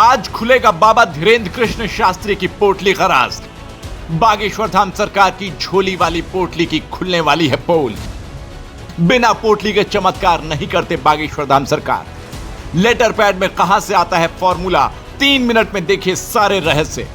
आज खुलेगा बाबा धीरेन्द्र कृष्ण शास्त्री की पोटली का राज। बागेश्वर धाम सरकार की झोली वाली पोटली की खुलने वाली है पोल। बिना पोटली के चमत्कार नहीं करते बागेश्वर धाम सरकार। लेटर पैड में कहां से आता है फॉर्मूला, 3 मिनट में देखिए सारे रहस्य।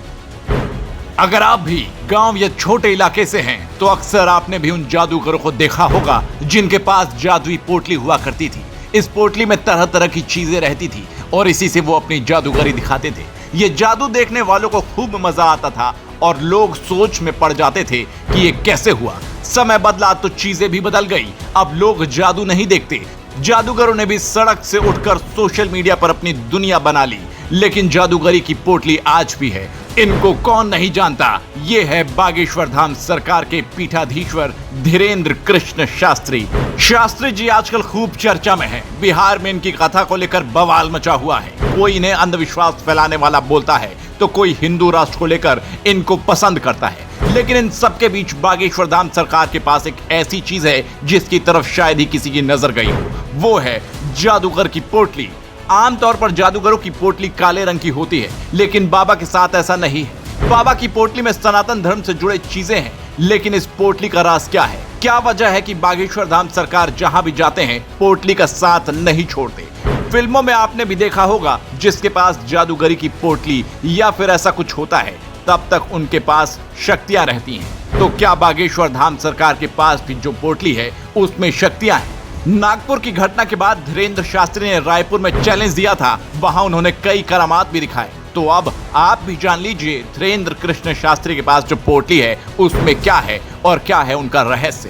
अगर आप भी गांव या छोटे इलाके से हैं तो अक्सर आपने भी उन जादूगरों को देखा होगा जिनके पास जादुई पोटली हुआ करती थी। इस पोटली में तरह तरह की चीजें रहती थी और इसी से वो अपनी जादूगरी दिखाते थे। ये जादू देखने वालों को खूब मजा आता था और लोग सोच में पड़ जाते थे कि ये कैसे हुआ। समय बदला तो चीजें भी बदल गई। अब लोग जादू नहीं देखते। जादूगरों ने भी सड़क से उठकर सोशल मीडिया पर अपनी दुनिया बना ली, लेकिन जादूगरी की पोटली आज भी है। इनको कौन नहीं जानता। ये है बागेश्वर धाम सरकार के पीठाधीश्वर धीरेन्द्र कृष्ण शास्त्री। शास्त्री जी आजकल खूब चर्चा में हैं। बिहार में इनकी कथा को लेकर बवाल मचा हुआ है। कोई इन्हें अंधविश्वास फैलाने वाला बोलता है तो कोई हिंदू राष्ट्र को लेकर इनको पसंद करता है। लेकिन इन सबके बीच बागेश्वर धाम सरकार के पास एक ऐसी चीज है जिसकी तरफ शायद ही किसी की नजर गई हो। वो है जादूगर की पोटली। आमतौर पर जादूगरों की पोटली काले रंग की होती है, लेकिन बाबा के साथ ऐसा नहीं है। बाबा की पोटली में सनातन धर्म से जुड़े चीजें हैं। लेकिन इस पोटली का राज क्या है? क्या वजह है कि बागेश्वर धाम सरकार जहां भी जाते हैं पोटली का साथ नहीं छोड़ते? फिल्मों में आपने भी देखा होगा, जिसके पास जादूगरी की पोटली या फिर ऐसा कुछ होता है तब तक उनके पास शक्तियां रहती हैं। तो क्या बागेश्वर धाम सरकार के पास भी जो पोटली है उसमें शक्तियां हैं? नागपुर की घटना के बाद धीरेन्द्र शास्त्री ने रायपुर में चैलेंज दिया था। वहां उन्होंने कई करामात भी दिखाए। तो अब आप भी जान लीजिए धीरेन्द्र कृष्ण शास्त्री के पास जो पोटली है उसमें क्या है और क्या है उनका रहस्य।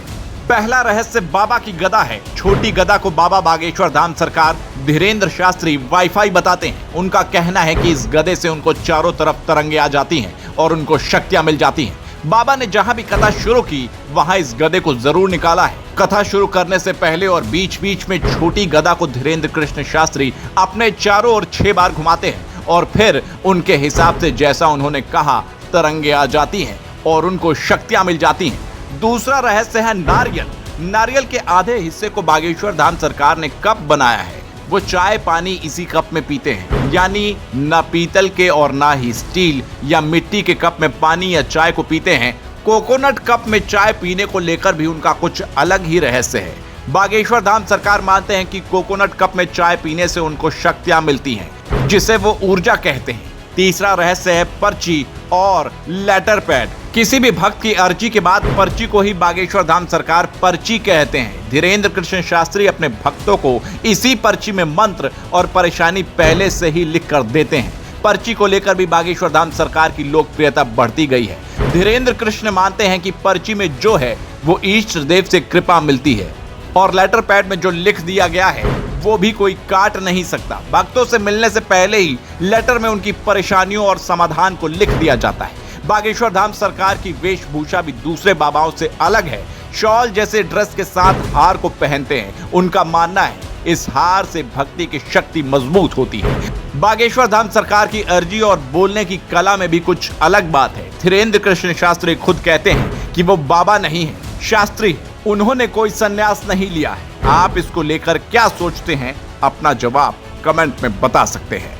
पहला रहस्य बाबा की गदा है। छोटी गदा को बाबा बागेश्वर धाम सरकार धीरेन्द्र शास्त्री वाईफाई बताते हैं। उनका कहना है कि इस गदे से उनको चारों तरफ तरंगे आ जाती हैं और उनको शक्तियां मिल जाती हैं। बाबा ने जहां भी कथा शुरू की वहां इस गदे को जरूर निकाला है। कथा शुरू करने से पहले और बीच बीच में छोटी गदा को धीरेन्द्र कृष्ण शास्त्री अपने चारों ओर 6 बार घुमाते हैं और फिर उनके हिसाब से जैसा उन्होंने कहा तरंगे आ जाती हैं और उनको शक्तियां मिल जाती हैं। दूसरा रहस्य है नारियल। नारियल के आधे हिस्से को बागेश्वर धाम सरकार ने कप बनाया है। वो चाय पानी इसी कप में पीते हैं, यानी न पीतल के और ना ही स्टील या मिट्टी के कप में पानी या चाय को पीते हैं। कोकोनट कप में चाय पीने को लेकर भी उनका कुछ अलग ही रहस्य है। बागेश्वर धाम सरकार मानते हैं कि कोकोनट कप में चाय पीने से उनको शक्तियां मिलती हैं, जिसे वो ऊर्जा कहते हैं। तीसरा रहस्य है पर्ची और लेटर पैड। किसी भी भक्त की अर्जी के बाद पर्ची को ही बागेश्वर धाम सरकार पर्ची कहते हैं। धीरेन्द्र कृष्ण शास्त्री अपने भक्तों को इसी पर्ची में मंत्र और परेशानी पहले से ही लिख कर देते हैं। पर्ची को लेकर भी बागेश्वर धाम सरकार की लोकप्रियता बढ़ती गई है। धीरेन्द्र कृष्ण मानते हैं कि पर्ची में जो है वो इष्ट देव से कृपा मिलती है और लेटर पैड में जो लिख दिया गया है वो भी कोई काट नहीं सकता। भक्तों से मिलने से पहले ही लेटर में उनकी परेशानियों और समाधान को लिख दिया जाता है। बागेश्वर धाम सरकार की वेशभूषा भी दूसरे बाबाओं से अलग है। शॉल जैसे ड्रेस के साथ हार को पहनते हैं। उनका मानना है इस हार से भक्ति की शक्ति मजबूत होती है। बागेश्वर धाम सरकार की अर्जी और बोलने की कला में भी कुछ अलग बात है। धीरेन्द्र कृष्ण शास्त्री खुद कहते हैं कि वो बाबा नहीं है, शास्त्री है। उन्होंने कोई संन्यास नहीं लिया है। आप इसको लेकर क्या सोचते हैं? अपना जवाब कमेंट में बता सकते हैं।